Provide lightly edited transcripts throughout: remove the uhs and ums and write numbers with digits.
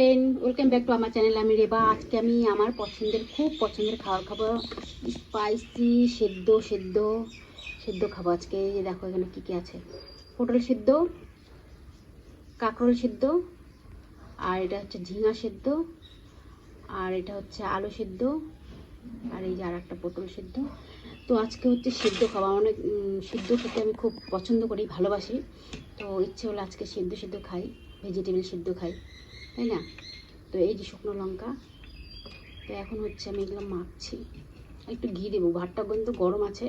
Welcome back to আমার channel. আমি রেবা। আজকে আমি আমার খুব পছন্দের খাবার খাবো, স্পাইসি সেদ্ধ সেদ্ধ সেদ্ধ খাবো আজকে। এই যে দেখো এখানে কী কী আছে: পটল সেদ্ধ, কাঁকরোল সেদ্ধ, আর এটা হচ্ছে ঝিঙা সেদ্ধ, আর এটা হচ্ছে আলু সেদ্ধ, আর এই যে আর একটা পটল সেদ্ধ। তো আজকে হচ্ছে সেদ্ধ খাওয়া, অনেক সিদ্ধ খেতে আমি খুব পছন্দ করি, ভালোবাসি। তো ইচ্ছে হলো আজকে সেদ্ধ সেদ্ধ খাই, ভেজিটেবল সেদ্ধ খাই, তাই না? তো এই যে শুকনো লঙ্কা, তো এখন হচ্ছে আমি এগুলো মাখছি। একটু ঘি দেবো, ভাতটা কিন্তু গরম আছে।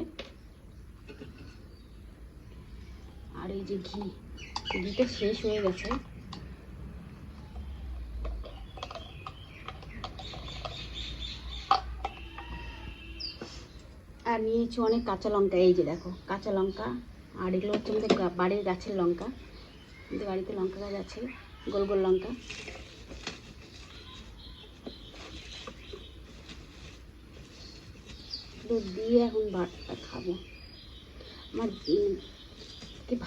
আর এই যে ঘিটা শেষ হয়ে গেছে। আর নিয়েছি অনেক কাঁচা লঙ্কা, এই যে দেখো কাঁচা লঙ্কা। আর এগুলো হচ্ছে আমাদের বাড়ির গাছের লঙ্কা, আমাদের বাড়িতে লঙ্কা গাছ আছে, গোল গোল লঙ্কা। দুধ দিয়ে এখন ভাতটা খাবো। আমার কি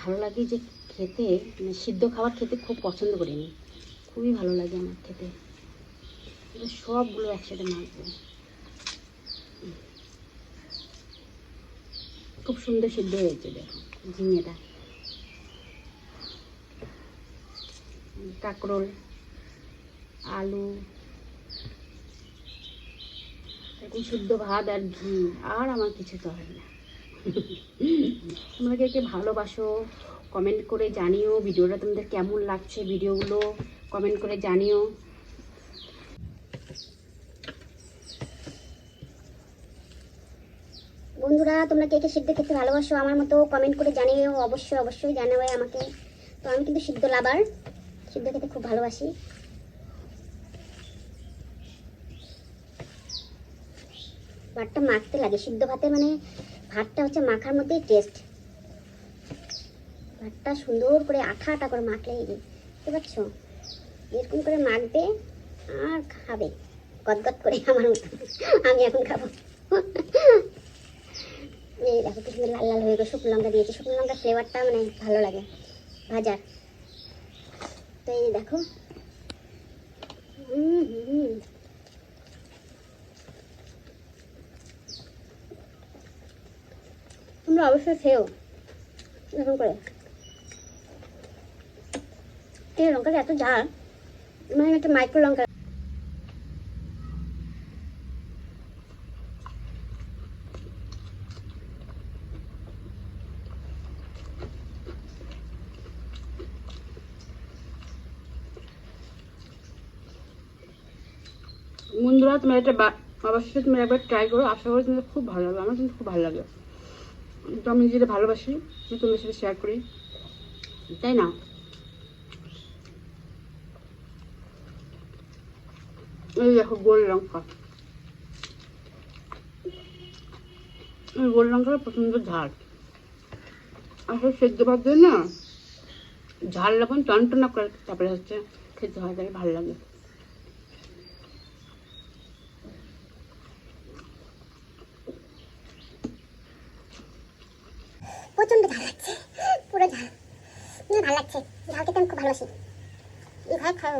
ভালো লাগে যে খেতে, মানে সিদ্ধ খাবার খেতে খুব পছন্দ করি আমি, খুবই ভালো লাগে আমার খেতে। সবগুলো একসাথে মাখবো। খুব সুন্দর সিদ্ধ হয়েছে, দেখো ঝিঙেটা, কাঁকরোল, আলু, এখন শুদ্ধ ভাত আর ঘি, আর আমার কিছু তো হয় না। তোমরা কে কে ভালোবাসো কমেন্ট করে জানিও। ভিডিওটা তোমাদের কেমন লাগছে, ভিডিওগুলো কমেন্ট করে জানিও। বন্ধুরা, তোমরা কে কে সিদ্ধ খেতে ভালোবাসো আমার মতো কমেন্ট করে জানিও, অবশ্যই অবশ্যই জানাবে আমাকে। তো আমি কিন্তু সিদ্ধ লাভার, সিদ্ধ খেতে খুব ভালোবাসি। ভাতটা মাখতে লাগে সিদ্ধ ভাতে, মানে ভাতটা হচ্ছে মাখার মধ্যেই টেস্ট। ভাতটা সুন্দর করে আঠা আঠা করে মাখলেই, বুঝতে পারছো? এরকম করে মাখবে আর খাবে গদগদ করে আমার মতো। আমি এখন খাবো। এই দেখো কি সুন্দর লাল লাল হয়ে গেল, শুকনো লঙ্কা দিয়েছি, শুকনো লঙ্কার ফ্লেভারটা মানে ভালো লাগে ভাজার। তো এই দেখো, তোমরা অবশ্যই খেও এরকম করে। এই লঙ্কাটা এত ঝাল, মানে একটা মাইক্রো লঙ্কা। বন্ধুরা তোমরা এটা অবশ্যই তুমি একবার ট্রাই করো, আশা করি তোমাদের খুব ভালো লাগবে। আমার কিন্তু খুব ভালো লাগে, তো আমি যেটা ভালোবাসি তোমাদের সাথে শেয়ার করি, তাই না? এই দেখো গোল লঙ্কা, এই গোল লঙ্কার প্রচন্ড ঝাল। আসলে সেদ্ধ ভাত দিয়ে না ঝাল লবণ টনটনা করে তারপরে হচ্ছে খেতে হয়, তাহলে ভালো লাগে। প্রচন্ড ঝাল লাগছে, পুরো ঝাল, ভালো লাগছে। ঝাল খেতে আমি খুব ভালোবাসি। এই ভাই খাও।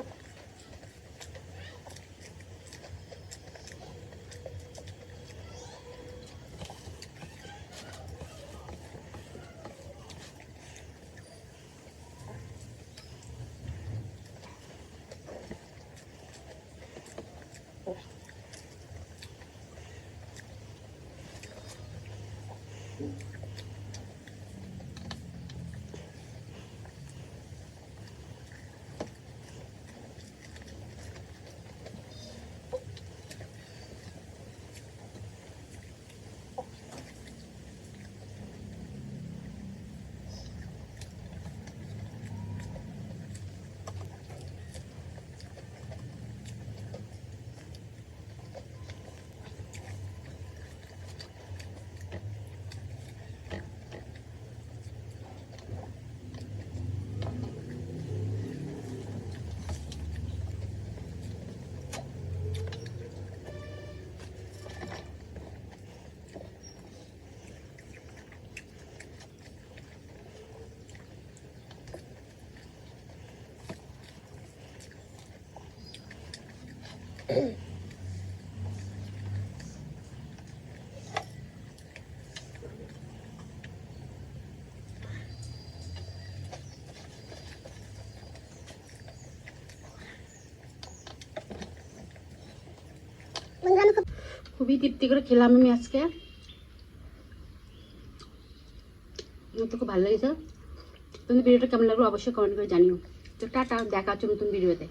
বন্ধুরা আমি খুব খুবই তৃপ্তি করে খেলাম আমি আজকে, আমার তো খুব ভালো লেগেছে। তোমাদের ভিডিওটা কেমন লাগলো অবশ্যই কমেন্ট করে জানিও। তো টাটা, দেখা হচ্ছে নতুন ভিডিওতে।